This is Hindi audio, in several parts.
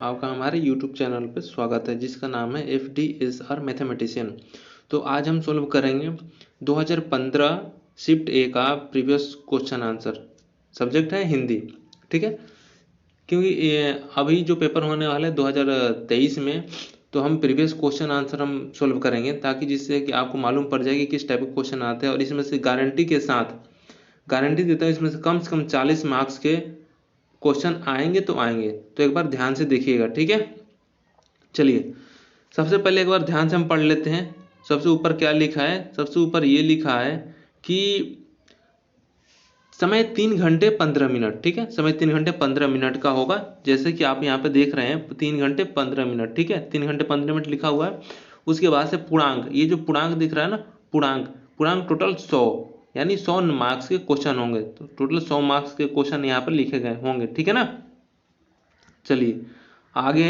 आपका हमारे YouTube चैनल पे स्वागत है जिसका नाम है FDSR मैथमेटिशियन। तो आज हम सोल्व करेंगे 2015 शिफ्ट ए का प्रीवियस क्वेश्चन आंसर। सब्जेक्ट है हिंदी, ठीक है। क्योंकि अभी जो पेपर होने वाला है 2023 में, तो हम प्रीवियस क्वेश्चन आंसर हम सोल्व करेंगे ताकि जिससे कि आपको मालूम पड़ जाए कि किस टाइप के क्वेश्चन आते हैं। और इसमें से गारंटी के साथ गारंटी देता हूँ, इसमें से कम 40 मार्क्स के क्वेश्चन आएंगे तो आएंगे। तो एक बार ध्यान से देखिएगा, ठीक है। चलिए सबसे पहले एक बार ध्यान से हम पढ़ लेते हैं। सबसे ऊपर क्या लिखा है? सबसे ऊपर ये लिखा है कि समय 3 घंटे 15 मिनट, ठीक है। समय 3 घंटे 15 मिनट का होगा, जैसे कि आप यहाँ पे देख रहे हैं 3 घंटे 15 मिनट, ठीक है। 3 घंटे 15 मिनट लिखा हुआ है। उसके बाद से पूर्णांक, ये जो पूर्णांक दिख रहा है ना, पूर्णांक पूर्णांक टोटल 100, यानी 100 मार्क्स के क्वेश्चन होंगे। तो टोटल 100 मार्क्स के क्वेश्चन यहाँ पर लिखे गए होंगे, ठीक है ना। चलिए आगे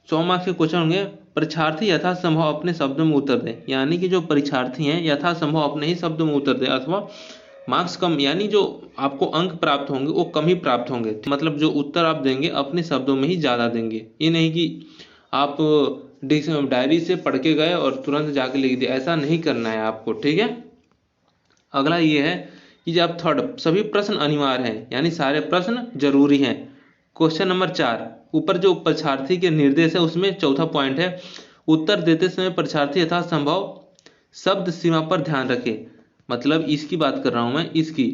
100 मार्क्स के क्वेश्चन होंगे। परीक्षार्थी यथासंभव अपने शब्दों में उत्तर दें, यानी कि जो परीक्षार्थी हैं यथासंभव अपने ही शब्दों में उत्तर दें, अथवा मार्क्स कम, यानी जो आपको अंक प्राप्त होंगे वो कम ही प्राप्त होंगे। मतलब जो उत्तर आप देंगे अपने शब्दों में ही ज़्यादा देंगे। ये नहीं कि आप डायरी से पढ़ के गए और तुरंत जाके लिख दिया, ऐसा नहीं करना है आपको, ठीक है। अगला ये है कि जब थर्ड, सभी प्रश्न अनिवार्य हैं, यानी सारे प्रश्न जरूरी हैं। क्वेश्चन नंबर 4, ऊपर जो परीक्षार्थी के निर्देश है उसमें चौथा पॉइंट है, उत्तर देते समय परीक्षार्थी यथासंभव शब्द सीमा पर ध्यान रखे। मतलब इसकी बात कर रहा हूं मैं, इसकी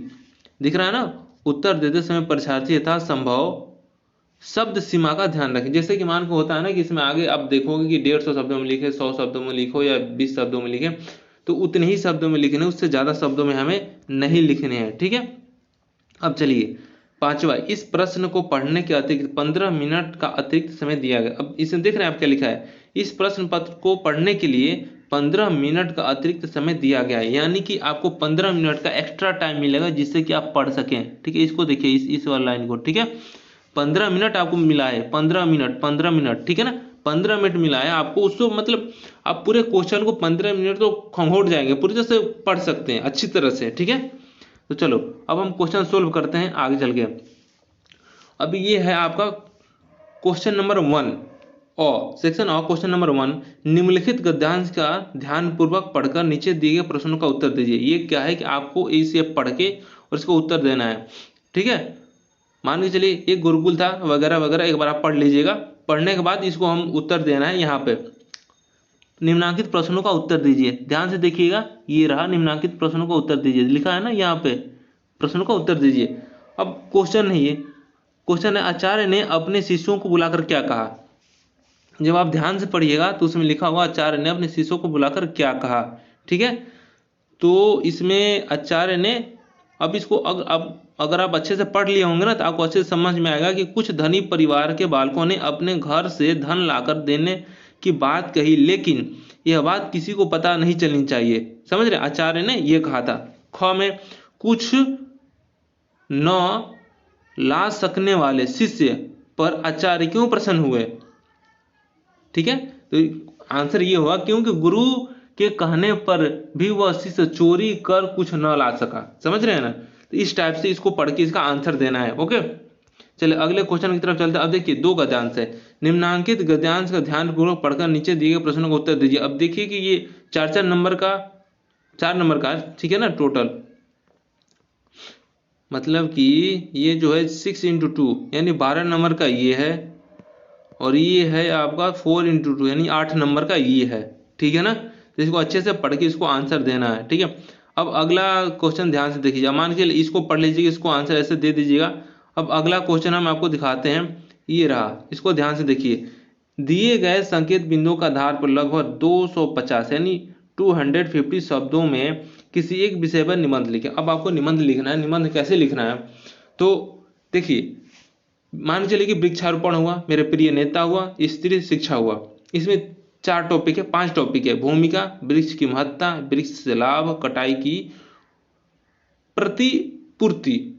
दिख रहा है ना, उत्तर देते समय परीक्षार्थी यथासंभव शब्द सीमा का ध्यान रखें। जैसे कि मान को होता है ना कि इसमें आगे आप देखोगे कि 150 शब्दों में लिखे, 100 शब्दों में लिखो या 20 शब्दों में लिखे, तो उतने ही शब्दों में लिखने, उससे ज्यादा शब्दों में हमें नहीं लिखने हैं, ठीक है। अब चलिए पांचवा, इस प्रश्न को पढ़ने के अतिरिक्त 15 मिनट का अतिरिक्त समय दिया गया। अब इसमें देख रहे हैं आप क्या लिखा है, इस प्रश्न पत्र को पढ़ने के लिए 15 मिनट का अतिरिक्त समय दिया गया है, यानी कि आपको 15 मिनट का एक्स्ट्रा टाइम मिलेगा जिससे कि आप पढ़ सकें, ठीक है। इसको देखिए, इस वाला लाइन को, ठीक है। 15 मिनट आपको मिला है, 15 मिनट, ठीक है ना। 15 मिनट मिला है आपको, उसको मतलब आप पूरे क्वेश्चन को 15 मिनट तो खंगोट जाएंगे, पूरी तरह से पढ़ सकते हैं अच्छी तरह से, ठीक है। तो चलो अब हम क्वेश्चन सोल्व करते हैं आगे चल के। अभी ये है आपका क्वेश्चन नंबर 1 और सेक्शन ऑफ क्वेश्चन नंबर 1, निम्नलिखित गद्यांश का ध्यानपूर्वक पढ़कर नीचे दिए गए प्रश्नों का उत्तर दीजिए। ये क्या है कि आपको इसे पढ़ के और इसको उत्तर देना है, ठीक है। मान के चलिए एक गुरुकुल था वगैरह वगैरह, एक बार आप पढ़ लीजिएगा। पढ़ने के बाद इसको हम उत्तर देना है। यहाँ पे निम्नांकित प्रश्नों का उत्तर दीजिए, ध्यान से देखिएगा, ये रहा निम्नांकित प्रश्नों का उत्तर दीजिए, लिखा है ना यहाँ पे, प्रश्नों का उत्तर दीजिए। अब क्वेश्चन नहीं है, क्वेश्चन है आचार्य ने अपने शिष्यों को बुलाकर क्या कहा। जब आप ध्यान से पढ़िएगा तो उसमें लिखा हुआ आचार्य ने अपने शिष्यों को बुलाकर क्या कहा, ठीक है। तो इसमें आचार्य ने, अब इसको अब अगर आप अच्छे से पढ़ लिए होंगे ना तो आपको अच्छे से समझ में आएगा कि कुछ धनी परिवार के बालकों ने अपने घर से धन लाकर देने की बात कही, लेकिन यह बात किसी को पता नहीं चलनी चाहिए। समझ रहे, आचार्य ने यह कहा था। ख में, कुछ न ला सकने वाले शिष्य पर आचार्य क्यों प्रसन्न हुए, ठीक है। तो आंसर ये हुआ क्योंकि गुरु के कहने पर भी वह शिष्य चोरी कर कुछ न ला सका। समझ रहे हैं ना। तो इस टाइप से इसको पढ़ के इसका आंसर देना है, ओके। चलिए अगले क्वेश्चन की तरफ चलते हैं। अब देखिए 2 गद्यांश है, निम्नांकित गद्यांश का ध्यानपूर्वक पढ़कर नीचे दिए गए प्रश्नों का उत्तर दीजिए। अब देखिए कि ये 4 नंबर का, 4 नंबर का, ठीक है ना टोटल, मतलब कि ये जो है 6 × 2 यानी 12 नंबर का ये है, और ये है आपका 4 × 2 यानी 8 नंबर का ये है, ठीक है ना। तो इसको अच्छे से पढ़ के इसको आंसर देना है, ठीक है। अब अगला क्वेश्चन ध्यान से देखिए, मान के इसको पढ़ लीजिएगा, इसको आंसर ऐसे दे दीजिएगा। अब अगला क्वेश्चन हम आपको दिखाते हैं, ये रहा, इसको ध्यान से देखिए। दिए गए संकेत बिंदुओं का आधार पर लगभग 250 यानी 250 शब्दों में किसी एक विषय पर निबंध लिखें। अब आपको निबंध लिखना है। निबंध कैसे लिखना है, तो देखिए, मान चलिए कि वृक्षारोपण हुआ, मेरे प्रिय नेता हुआ, स्त्री शिक्षा हुआ। इसमें 4 टॉपिक है, 5 टॉपिक है, भूमिका, वृक्ष की महत्ता, वृक्ष से लाभ, कटाई की प्रतिपूर्ति,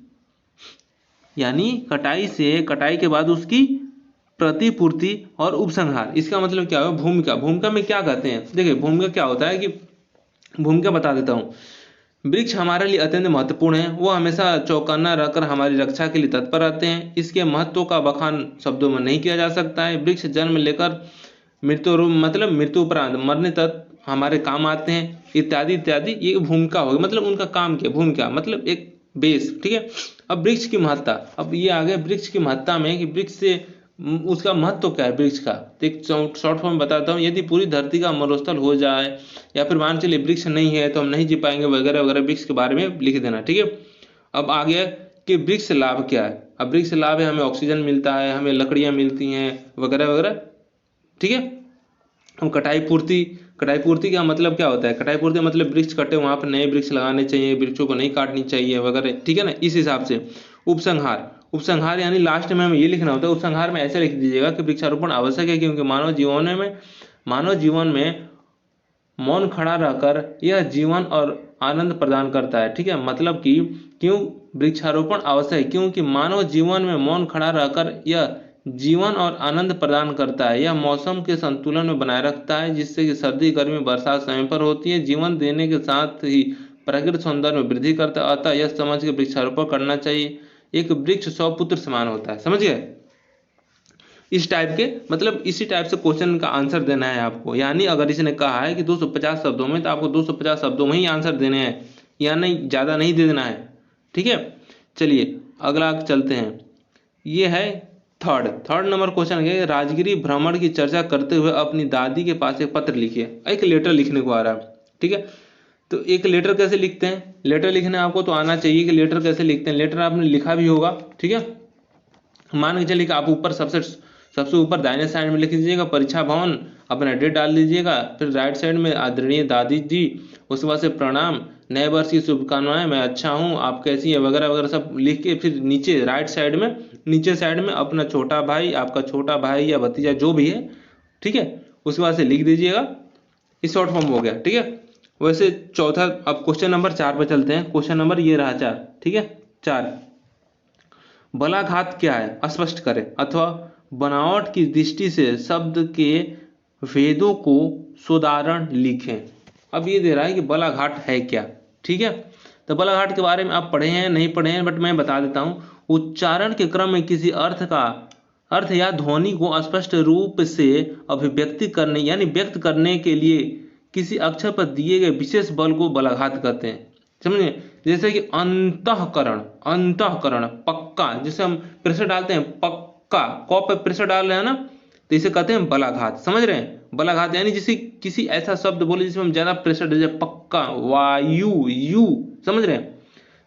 यानी कटाई के बाद उसकी प्रतिपूर्ति और उपसंहार। इसका मतलब क्या है, भूमिका में क्या कहते हैं। देखिए भूमिका क्या होता है कि, भूमिका बता देता हूं, वृक्ष हमारे लिए अत्यंत महत्वपूर्ण है, वो हमेशा चौकन्ना रहकर हमारी रक्षा के लिए तत्पर रहते हैं। इसके महत्व का बखान शब्दों में नहीं किया जा सकता है। वृक्ष जन्म लेकर मतलब मृत्यु उपरांत मरने तक हमारे काम आते हैं, इत्यादि इत्यादि। ये भूमिका होगी, मतलब उनका काम क्या, भूमिका मतलब एक बेस, ठीक है। अब वृक्ष की महत्ता, अब ये आ गया वृक्ष की महत्ता में कि वृक्ष से उसका महत्व क्या है वृक्ष का। तो एक शॉर्ट फॉर्म बताता हूँ। यदि पूरी धरती का मरुस्थल हो जाए या फिर मान चलिए वृक्ष नहीं है तो हम नहीं जी पाएंगे वगैरह वगैरह, वृक्ष के बारे में लिख देना, ठीक है। अब आ गया कि वृक्ष लाभ क्या है। अब वृक्ष लाभ है, हमें ऑक्सीजन मिलता है, हमें लकड़ियां मिलती हैं वगैरह वगैरह, ठीक है। हम कटाई पूर्ति का मतलब क्या होता है, कटाई पूर्ति मतलब वृक्ष कटे वहां पर नए वृक्ष लगाने चाहिए, वृक्षों को नहीं काटनी चाहिए वगैरह, ठीक है ना, इस हिसाब से। उपसंहार यानी लास्ट में हमें ये लिखना होता है। उपसंहार में ऐसे लिख दीजिएगा कि वृक्षारोपण आवश्यक है क्योंकि मानव जीवन में मौन खड़ा रहकर यह जीवन और आनंद प्रदान करता है, ठीक है। मतलब कि क्यों वृक्षारोपण आवश्यक है, क्योंकि मानव जीवन में मौन खड़ा रहकर यह जीवन और आनंद प्रदान करता है। यह मौसम के संतुलन में बनाए रखता है, जिससे कि सर्दी गर्मी बरसात समय पर होती है। जीवन देने के साथ ही प्राकृतिक सौंदर्य में वृद्धि करता है। अतः यह समझ के वृक्षारोपण करना चाहिए। एक वृक्ष 100 पुत्र समान होता है, समझ गए। इस टाइप के, मतलब इसी टाइप से क्वेश्चन का आंसर देना है आपको। यानी अगर इसने कहा है कि 250 शब्दों में, तो आपको 250 शब्दों में ही आंसर देने हैं, या नहीं ज़्यादा नहीं दे देना है, ठीक है। चलिए अगला चलते हैं। ये है थर्ड नंबर क्वेश्चन है। राजगिरी भ्रमण की चर्चा करते हुए अपनी दादी के पास एक पत्र लिखिए। एक लेटर लिखने को आ रहा है, ठीक है। तो एक लेटर कैसे लिखते हैं, लेटर लिखने आपको तो आना चाहिए कि लेटर कैसे लिखते हैं। लेटर आपने लिखा भी होगा, ठीक है। मान के चलिए कि आप ऊपर सबसे ऊपर दाहिने साइड में लिख दीजिएगा परीक्षा भवन, अपना डेट डाल दीजिएगा। फिर राइट साइड में आदरणीय दादी जी, उसके बाद से प्रणाम, नए वर्ष की शुभकामनाएं, मैं अच्छा हूँ, आप कैसी है वगैरह वगैरह सब लिख के, फिर नीचे साइड में अपना छोटा भाई, आपका छोटा भाई या भतीजा जो भी है, ठीक है, उसके बाद से लिख दीजिएगा। इस शॉर्ट फॉर्म हो गया, ठीक है। वैसे चौथा, अब क्वेश्चन नंबर 4 पे चलते हैं। क्वेश्चन नंबर ये रहा 4, ठीक है। 4, बलाघात क्या है स्पष्ट करें, अथवा बनावट की दृष्टि से शब्द के भेदों को सोदाहरण लिखें। अब ये दे रहा है कि बलाघाट है क्या, ठीक है। तो बलाघाट के बारे में आप पढ़े हैं नहीं पढ़े हैं, बट मैं बता देता हूँ। उच्चारण के क्रम में किसी अर्थ या ध्वनि को स्पष्ट रूप से अभिव्यक्ति करने यानी व्यक्त करने के लिए किसी अक्षर पर दिए गए विशेष बल को बलाघात कहते हैं, समझे। जैसे कि अंतःकरण पक्का, जैसे हम प्रेशर डालते हैं पक्का, कॉप पे प्रेशर डाल रहे हैं ना, तो इसे कहते हैं बलाघात, समझ रहे हैं। बलाघात यानी जैसे किसी ऐसा शब्द बोले जिसमें हम ज्यादा प्रेशर दे, पक्का, वायु, यू, समझ रहे हैं।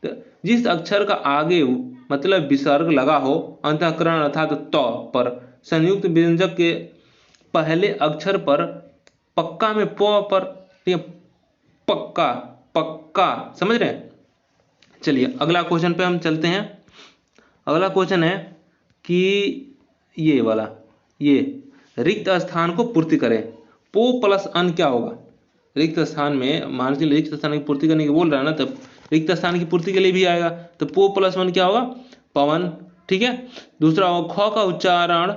तो जिस अक्षर का आगे मतलब विसर्ग लगा हो, अंतःकरण अर्थात त पर संयुक्त व्यंजक के पहले अक्षर पर पक्का में प पर, पक्का पक्का, समझ रहे हैं। चलिए अगला क्वेश्चन पे हम चलते हैं। अगला क्वेश्चन है कि ये वाला, ये रिक्त स्थान को पूर्ति करें। पो प्लस अन क्या होगा रिक्त स्थान में, मान लीजिए रिक्त स्थान की पूर्ति करने की बोल रहा है ना, तब रिक्त स्थान की पूर्ति के लिए भी आएगा। तो पो प्लस वन क्या होगा, पवन, ठीक है। दूसरा होगा ख का उच्चारण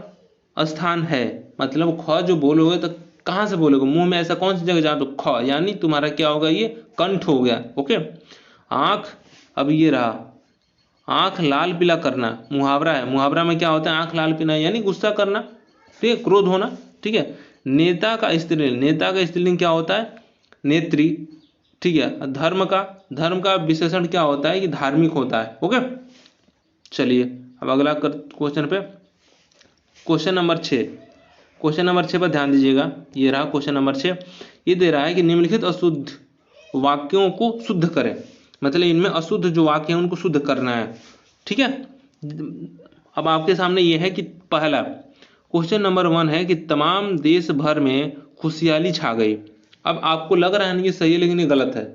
स्थान है, मतलब ख जो बोलोगे तो कहाँ से बोलोगे, मुंह में ऐसा कौन सी जगह जहाँ पे ख, यानी तुम्हारा क्या होगा, ये कंठ हो गया, ओके। आंख, अब ये रहा आंख लाल पीला करना, मुहावरा है। मुहावरा में क्या होता है, आंख लाल पीला यानी गुस्सा करना, ठीक है, क्रोध होना, ठीक है। नेता का स्त्रीलिंग क्या होता है, नेत्री, ठीक है। धर्म का विशेषण क्या होता है कि धार्मिक होता है, ओके। चलिए अब अगला क्वेश्चन पे, क्वेश्चन नंबर 6 पर ध्यान दीजिएगा। ये रहा क्वेश्चन नंबर 6। ये दे रहा है कि निम्नलिखित अशुद्ध वाक्यों को शुद्ध करें, मतलब इनमें अशुद्ध जो वाक्य हैं उनको शुद्ध करना है, ठीक है। अब आपके सामने ये है कि पहला क्वेश्चन नंबर 1 है कि तमाम देश भर में खुशहाली छा गई। अब आपको लग रहा है ना ये सही है, लेकिन ये गलत है।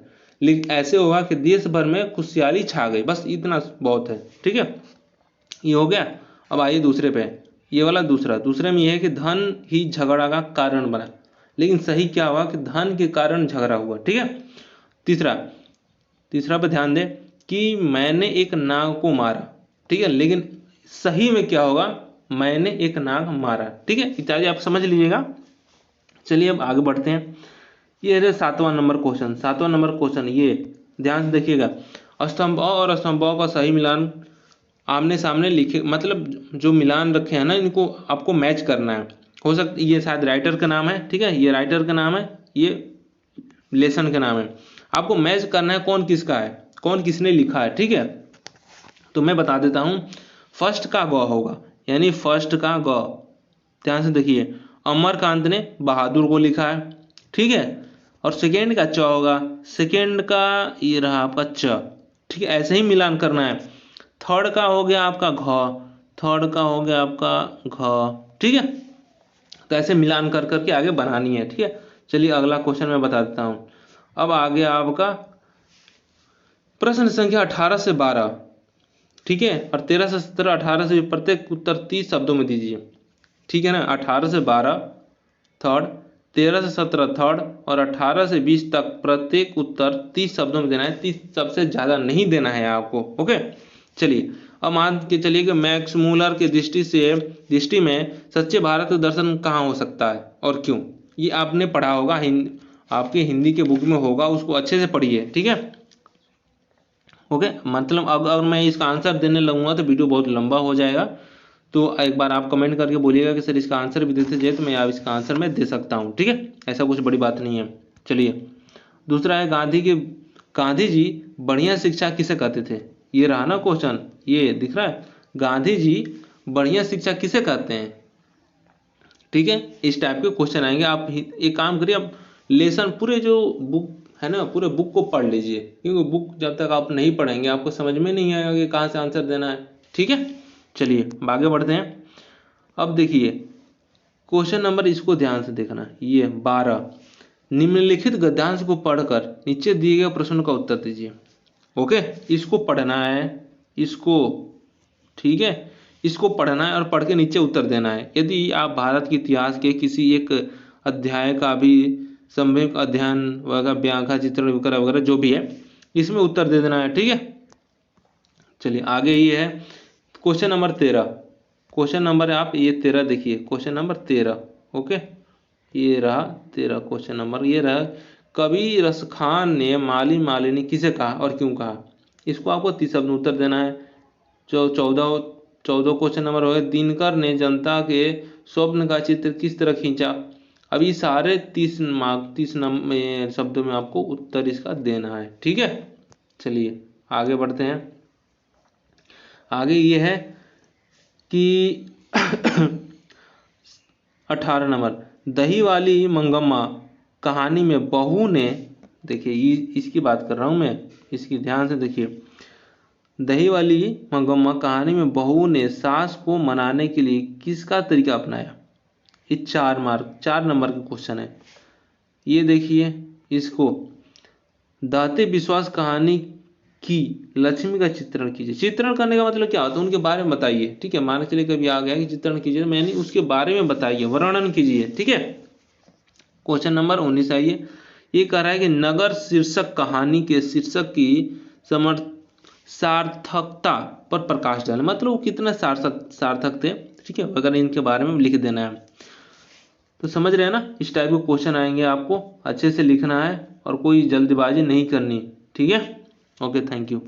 लेकिन ऐसे होगा कि देश भर में खुशहाली छा गई, बस इतना बहुत है, ठीक है। ये हो गया। अब आइए दूसरे पे, ये वाला दूसरे में यह है कि धन ही झगड़ा का कारण बना, लेकिन सही क्या हुआ कि धन के कारण झगड़ा हुआ, ठीक है। तीसरा पे ध्यान दे कि मैंने एक नाग को मारा, ठीक है, लेकिन सही में क्या होगा, मैंने एक नाग मारा, ठीक है। इत्यादि आप समझ लीजिएगा। चलिए अब आगे बढ़ते हैं। ये है 7वां नंबर क्वेश्चन। ये ध्यान से देखिएगा, स्तंभ अ और स्तंभ अ का सही मिलान आमने सामने लिखे, मतलब जो मिलान रखे हैं ना इनको आपको मैच करना है। हो सकता ये शायद राइटर का नाम है, ठीक है, ये राइटर का नाम है, ये लेसन का नाम है, आपको मैच करना है कौन किसका है, कौन किसने लिखा है, ठीक है। तो मैं बता देता हूँ, फर्स्ट का ग होगा, यानी फर्स्ट का ग, ध्यान से देखिए, अमरकांत ने बहादुर को लिखा है, ठीक है। और सेकेंड का च होगा, सेकेंड का ये रहा आपका च, ठीक है, ऐसे ही मिलान करना है। थर्ड का हो गया आपका घ, थर्ड का हो गया आपका घ, ठीक है। तो ऐसे मिलान कर करके आगे बनानी है, ठीक है। चलिए अगला क्वेश्चन मैं बता देता हूँ। अब आगे आपका प्रश्न संख्या 18 से 12, ठीक है, और 13 से 17, 18 से प्रत्येक उत्तर 30 शब्दों में दीजिए, ठीक है ना। 18 से 12 थर्ड, 13 से 17 थर्ड, और 18 से 20 तक प्रत्येक उत्तर 30 शब्दों में देना है, 30 सबसे ज़्यादा नहीं देना है आपको, ओके। चलिए अब मान के चलिए कि मैक्स मूलर के दृष्टि में सच्चे भारत का दर्शन कहाँ हो सकता है और क्यों, ये आपने पढ़ा होगा, आपके हिंदी के बुक में होगा, उसको अच्छे से पढ़िए, ठीक है, ओके। मतलब अगर मैं इसका आंसर देने लगूंगा तो वीडियो बहुत लंबा हो जाएगा, तो एक बार आप कमेंट करके बोलिएगा कि सर इसका आंसर भी देते जाए, तो मैं आप इसका आंसर मैं दे सकता हूँ, ठीक है, ऐसा कुछ बड़ी बात नहीं है। चलिए दूसरा है गांधी जी बढ़िया शिक्षा किसे कहते थे, ये रहा ना क्वेश्चन, ये दिख रहा है, गांधी जी बढ़िया शिक्षा किसे कहते हैं, ठीक है। इस टाइप के क्वेश्चन आएंगे। आप एक काम करिए, आप लेसन पूरे जो बुक है ना, पूरे बुक को पढ़ लीजिए, क्योंकि बुक जब तक आप नहीं पढ़ेंगे आपको समझ में नहीं आएगा कि कहाँ से आंसर देना है, ठीक है। चलिए आगे बढ़ते हैं। अब देखिए क्वेश्चन नंबर, इसको ध्यान से देखना, ये 12, निम्नलिखित गद्यांश को पढ़कर नीचे दिए गए प्रश्न का उत्तर दीजिए, ओके। इसको पढ़ना है, इसको, ठीक है, इसको पढ़ना है और पढ़ के नीचे उत्तर देना है। यदि आप भारत के इतिहास के किसी एक अध्याय का भी सम्यक अध्ययन वगैरह, व्याख्या, चित्रण वगैरह वगैरह जो भी है, इसमें उत्तर दे देना है, ठीक है। चलिए आगे ये है क्वेश्चन नंबर 13, क्वेश्चन नंबर आप ये 13 देखिए, क्वेश्चन नंबर 13, ओके, ये रहा 13 क्वेश्चन नंबर, ये रहा, कवि रस खान ने माली मालिनी किसे कहा और क्यों कहा, इसको आपको 30 शब्द में उत्तर देना है। जो 14 क्वेश्चन नंबर हो गया, दिनकर ने जनता के स्वप्न का चित्र किस तरह खींचा। अब ये सारे 30 शब्दों में आपको उत्तर इसका देना है, ठीक है। चलिए आगे बढ़ते हैं। आगे ये है कि 18 नंबर, दही वाली मंगम्मा कहानी में बहू ने, देखिए इसकी बात कर रहा हूँ मैं, इसकी ध्यान से देखिए, दही वाली मंगम्मा कहानी में बहू ने सास को मनाने के लिए किसका तरीका अपनाया। ये 4 नंबर का क्वेश्चन है। ये देखिए इसको, दाते विश्वास कहानी की लक्ष्मी का चित्रण कीजिए। चित्रण करने का मतलब क्या होता है, उनके बारे में बताइए, ठीक है। मान के चलिए कभी आ गया कि चित्रण कीजिए, मैंने उसके बारे में बताइए, वर्णन कीजिए, ठीक है। क्वेश्चन नंबर 19 आइए, ये कह रहा है कि नगर शीर्षक कहानी के शीर्षक की सार्थकता पर प्रकाश डालें, मतलब वो कितना सार्थक थे, ठीक है, अगर इनके बारे में लिख देना है। तो समझ रहे हैं ना, इस टाइप के क्वेश्चन आएंगे, आपको अच्छे से लिखना है और कोई जल्दबाजी नहीं करनी, ठीक है। Okay, thank you.